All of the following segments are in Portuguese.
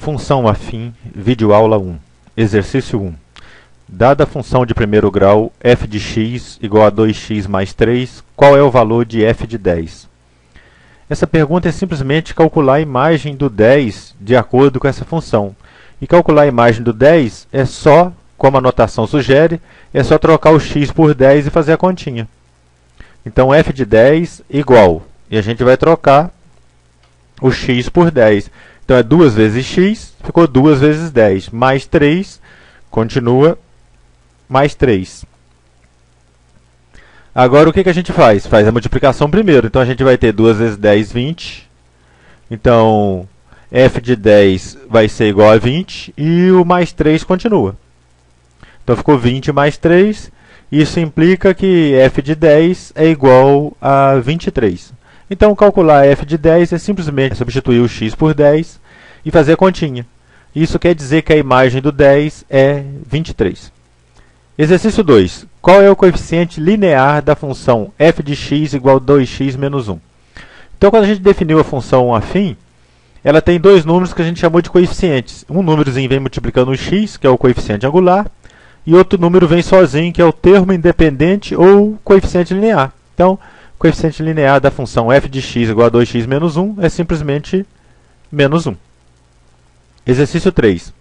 Função afim, vídeo aula 1. Exercício 1. Dada a função de primeiro grau f de x igual a 2x mais 3, qual é o valor de f de 10? Essa pergunta é simplesmente calcular a imagem do 10 de acordo com essa função. E calcular a imagem do 10 é só, como a notação sugere, é só trocar o x por 10 e fazer a continha. Então f de 10 igual, e a gente vai trocar o x por 10. Então é 2 vezes x, ficou 2 vezes 10, mais 3, continua, mais 3. Agora o que a gente faz? Faz a multiplicação primeiro. Então a gente vai ter 2 vezes 10, 20. Então f de 10 vai ser igual a 20 e o mais 3 continua. Então ficou 20 mais 3. Isso implica que f de 10 é igual a 23. Então calcular f de 10 é simplesmente substituir o x por 10 e fazer a continha. Isso quer dizer que a imagem do 10 é 23. Exercício 2. Qual é o coeficiente linear da função f de x igual a 2x menos 1? Então, quando a gente definiu a função afim, ela tem dois números que a gente chamou de coeficientes. Um númerozinho vem multiplicando o x, que é o coeficiente angular, e outro número vem sozinho, que é o termo independente ou coeficiente linear. Então, o coeficiente linear da função f de x igual a 2x menos 1 é simplesmente menos 1. Exercício 3.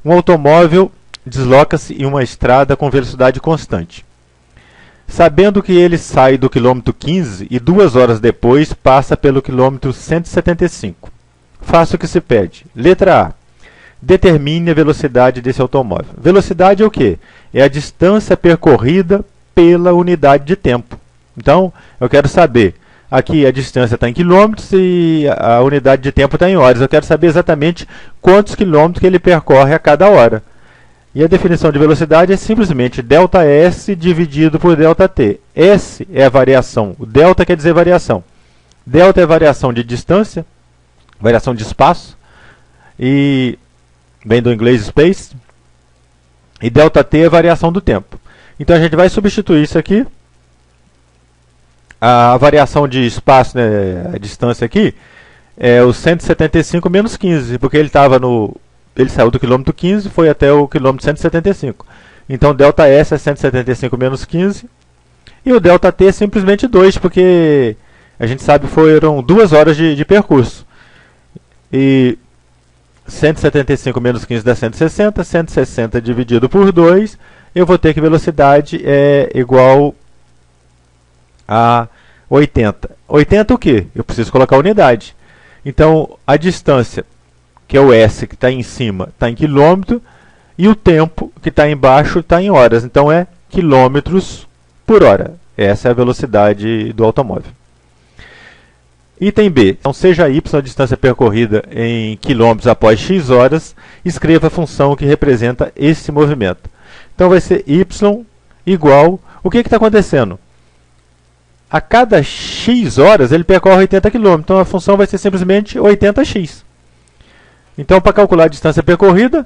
Um automóvel desloca-se em uma estrada com velocidade constante. Sabendo que ele sai do quilômetro 15 e 2 horas depois passa pelo quilômetro 175. Faça o que se pede. Letra A. Determine a velocidade desse automóvel. Velocidade é o quê? É a distância percorrida pela unidade de tempo. Então, eu quero saber, aqui a distância está em quilômetros e a unidade de tempo está em horas. Eu quero saber exatamente quantos quilômetros que ele percorre a cada hora. E a definição de velocidade é simplesmente ΔS dividido por ΔT. S é a variação, o delta quer dizer variação. Delta é variação de distância, variação de espaço, e vem do inglês space. E ΔT é variação do tempo. Então a gente vai substituir isso aqui. A variação de espaço, né, a distância aqui, é o 175 menos 15, porque ele saiu do quilômetro 15 e foi até o quilômetro 175. Então, ΔS é 175 menos 15. E o ΔT é simplesmente 2, porque a gente sabe que foram 2 horas de percurso. E 175 menos 15 dá 160. 160 dividido por 2, eu vou ter que velocidade é igual a 80. 80 o quê? Eu preciso colocar a unidade. Então, a distância, que é o S, que está em cima, está em quilômetro, e o tempo, que está embaixo, está em horas. Então, é quilômetros por hora. Essa é a velocidade do automóvel. Item B. Então, seja y a distância percorrida em quilômetros após x horas, escreva a função que representa esse movimento. Então, vai ser y igual... O que está acontecendo? A cada x horas, ele percorre 80 km. Então, a função vai ser simplesmente 80x. Então, para calcular a distância percorrida,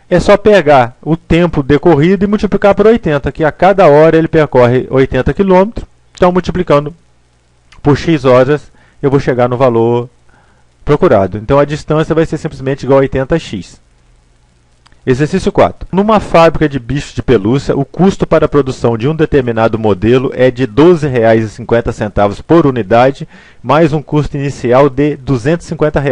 é só pegar o tempo decorrido e multiplicar por 80, que a cada hora ele percorre 80 km. Então, multiplicando por x horas, eu vou chegar no valor procurado. Então, a distância vai ser simplesmente igual a 80x. Exercício 4. Numa fábrica de bichos de pelúcia, o custo para a produção de um determinado modelo é de R$ 12,50 por unidade, mais um custo inicial de R$ 250.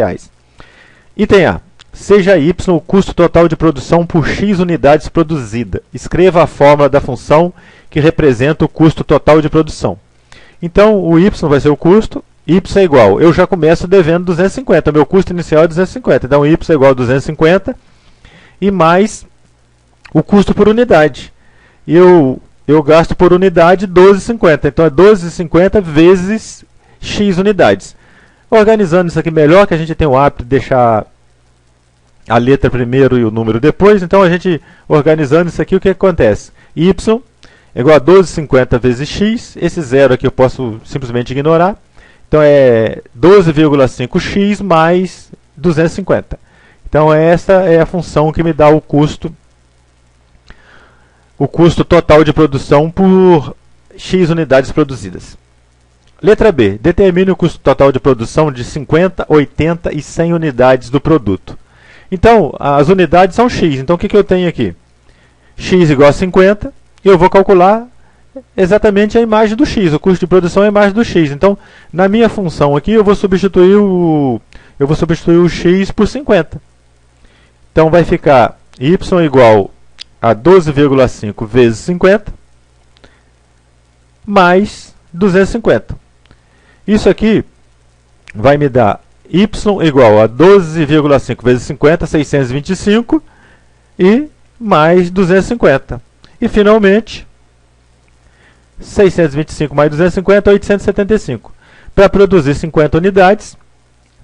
Item A. Seja y o custo total de produção por x unidades produzidas. Escreva a fórmula da função que representa o custo total de produção. Então, o y vai ser o custo. Y é igual. Eu já começo devendo 250. Meu custo inicial é 250. Então, y é igual a 250 e mais o custo por unidade. Eu gasto por unidade 12,50. Então, é 12,50 vezes x unidades. Organizando isso aqui melhor, que a gente tem o hábito de deixar a letra primeiro e o número depois. Então, a gente organizando isso aqui, o que acontece? Y é igual a 12,50 vezes x. Esse zero aqui eu posso simplesmente ignorar. Então, é 12,5x mais 250. Então, essa é a função que me dá o custo total de produção por x unidades produzidas. Letra B. Determine o custo total de produção de 50, 80 e 100 unidades do produto. Então, as unidades são x. Então, o que eu tenho aqui? X igual a 50, e eu vou calcular exatamente a imagem do x. O custo de produção é a imagem do x. Então, na minha função aqui, eu vou substituir o x por 50. Então, vai ficar y igual a 12,5 vezes 50, mais 250. Isso aqui vai me dar y igual a 12,5 vezes 50, 625, e mais 250. E, finalmente, 625 mais 250, 875. Para produzir 50 unidades,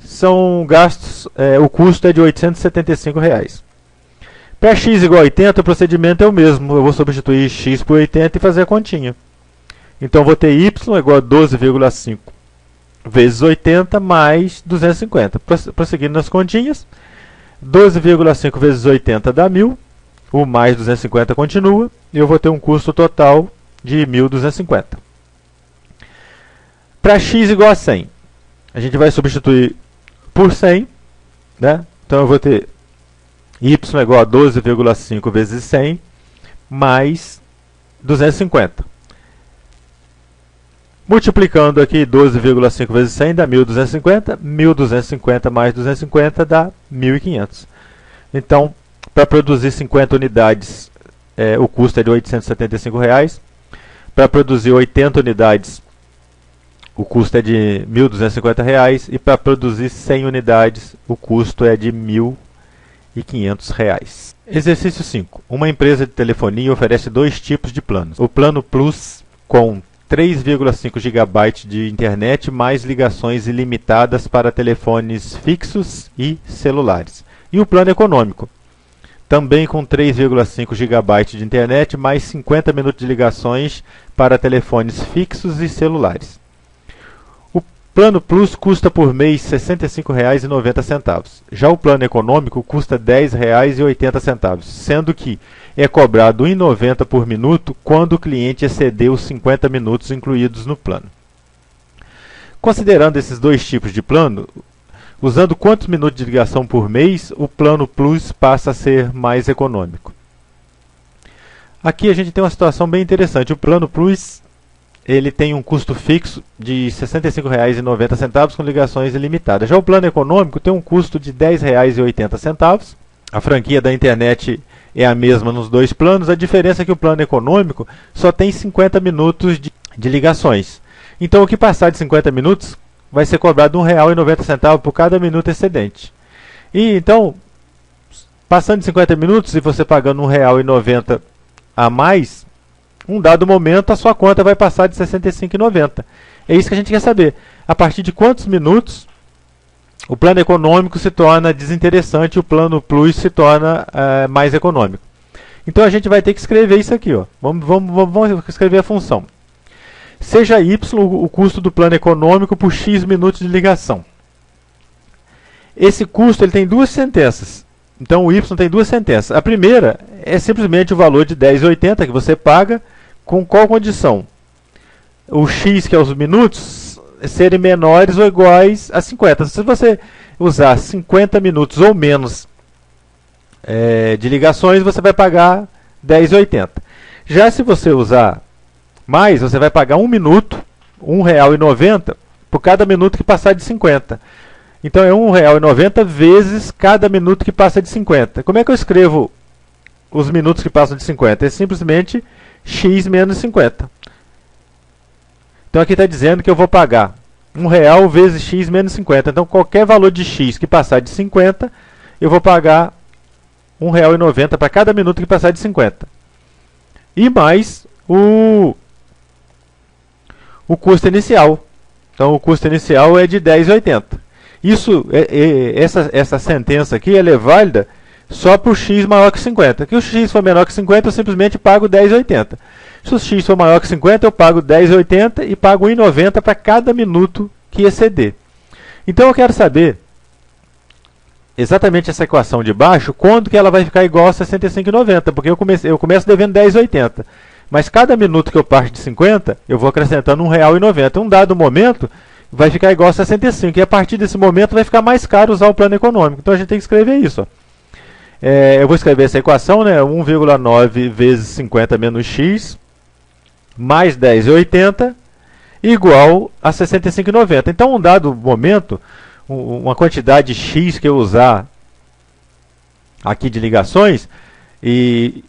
são gastos, o custo é de R$ 875. Para x igual a 80, o procedimento é o mesmo. Eu vou substituir x por 80 e fazer a continha. Então, vou ter y igual a 12,5 vezes 80 mais 250. Prosseguindo nas continhas, 12,5 vezes 80 dá 1.000. O mais 250 continua. E eu vou ter um custo total de 1.250. Para x igual a 100, a gente vai substituir por 100. Né? Então, eu vou ter y igual a 12,5 vezes 100 mais 250. Multiplicando aqui 12,5 vezes 100 dá 1.250. 1.250 mais 250 dá 1.500. Então, para produzir 50 unidades, o custo é de R$ 875. Para produzir 80 unidades, o custo é de R$ 1.250. E para produzir 100 unidades, o custo é de R$ 1.500. Exercício 5. Uma empresa de telefonia oferece dois tipos de planos. O plano Plus, com 3,5 GB de internet mais ligações ilimitadas para telefones fixos e celulares. E o plano econômico, também com 3,5 GB de internet mais 50 minutos de ligações para telefones fixos e celulares. O plano Plus custa por mês R$ 65,90. Já o plano econômico custa R$ 10,80, sendo que é cobrado R$ 1,90 por minuto quando o cliente exceder os 50 minutos incluídos no plano. Considerando esses dois tipos de plano, usando quantos minutos de ligação por mês, o plano Plus passa a ser mais econômico. Aqui a gente tem uma situação bem interessante. O plano Plus ele tem um custo fixo de R$ 65,90 com ligações ilimitadas. Já o plano econômico tem um custo de R$ 10,80. A franquia da internet é a mesma nos dois planos. A diferença é que o plano econômico só tem 50 minutos de ligações. Então, o que passar de 50 minutos vai ser cobrado R$ 1,90 por cada minuto excedente. E então, passando de 50 minutos e você pagando R$ 1,90 a mais, um dado momento a sua conta vai passar de R$ 65,90. É isso que a gente quer saber. A partir de quantos minutos o plano econômico se torna desinteressante e o plano Plus se torna mais econômico. Então a gente vai ter que escrever isso aqui. Ó. Vamos escrever a função. Seja y o custo do plano econômico por x minutos de ligação. Esse custo ele tem duas sentenças. Então o y tem duas sentenças. A primeira é simplesmente o valor de R$ 10,80 que você paga com qual condição? O x, que é os minutos, serem menores ou iguais a 50. Se você usar 50 minutos ou menos de ligações, você vai pagar R$ 10,80. Já se você usar mais, você vai pagar 1 minuto, R$ 1,90, por cada minuto que passar de 50. Então é R$ 1,90 vezes cada minuto que passa de 50. Como é que eu escrevo os minutos que passam de 50? É simplesmente x menos 50. Então aqui está dizendo que eu vou pagar R$ 1 vezes x menos 50. Então qualquer valor de x que passar de 50, eu vou pagar R$ 1,90 para cada minuto que passar de 50. E mais o custo inicial. Então o custo inicial é de R$ 10,80. Essa sentença aqui ela é válida só para o x maior que 50. Se o x for menor que 50, eu simplesmente pago R$ 10,80. Se o x for maior que 50, eu pago R$ 10,80 e pago R$ 1,90 para cada minuto que exceder. Então eu quero saber exatamente essa equação de baixo, quando que ela vai ficar igual a 65,90, porque eu começo devendo R$ 10,80. Mas cada minuto que eu parto de 50, eu vou acrescentando R$ 1,90. Um dado momento, vai ficar igual a 65. E a partir desse momento vai ficar mais caro usar o plano econômico. Então a gente tem que escrever isso. Ó. Eu vou escrever essa equação, né? 1,9 vezes 50 menos x, mais 10,80, igual a 65,90. Então, um dado momento, uma quantidade x que eu usar aqui de ligações, e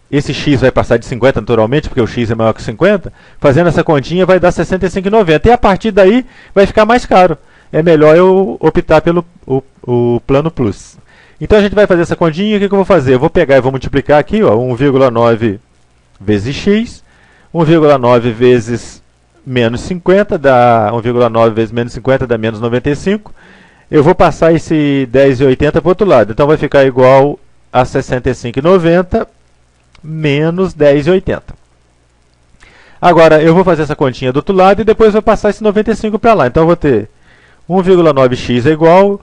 esse x vai passar de 50 naturalmente, porque o x é maior que 50, fazendo essa continha vai dar 65,90. E a partir daí vai ficar mais caro. É melhor eu optar pelo o plano plus. Então a gente vai fazer essa continha, o que eu vou fazer? Eu vou pegar e vou multiplicar aqui, 1,9 vezes x, 1,9 vezes menos 50, dá 1,9 vezes menos 50 dá menos 95. Eu vou passar esse 10,80 para o outro lado, então vai ficar igual a 65,90 menos 10,80. Agora eu vou fazer essa continha do outro lado e depois vou passar esse 95 para lá. Então eu vou ter 1,9x é igual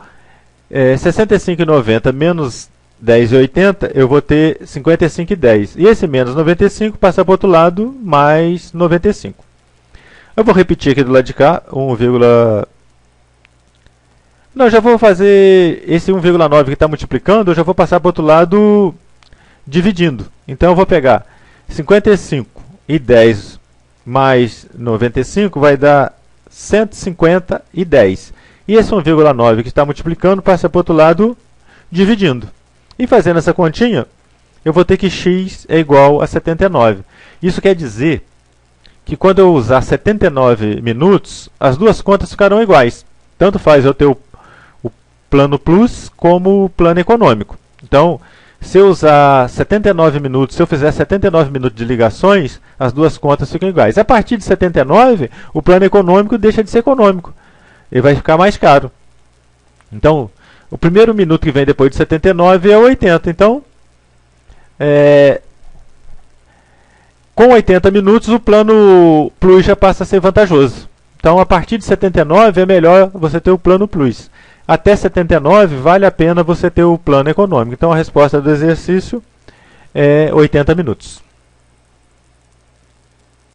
65,90 menos 10,80, eu vou ter 55,10. E esse menos 95 passa para o outro lado, mais 95. Eu vou repetir aqui do lado de cá, Não, já vou fazer esse 1,9 que está multiplicando, eu já vou passar para o outro lado dividindo. Então eu vou pegar 55 e 10 mais 95 vai dar 150 e 10. E esse 1,9 que está multiplicando passa para o outro lado dividindo. E fazendo essa continha, eu vou ter que x é igual a 79. Isso quer dizer que quando eu usar 79 minutos, as duas contas ficarão iguais. Tanto faz eu ter o plano plus como o plano econômico. Então, se eu usar 79 minutos, se eu fizer 79 minutos de ligações, as duas contas ficam iguais. A partir de 79, o plano econômico deixa de ser econômico. Ele vai ficar mais caro. Então, o primeiro minuto que vem depois de 79 é 80. Então, com 80 minutos, o plano plus já passa a ser vantajoso. Então, a partir de 79 é melhor você ter o plano plus. Até 79 vale a pena você ter o plano econômico. Então, a resposta do exercício é 80 minutos.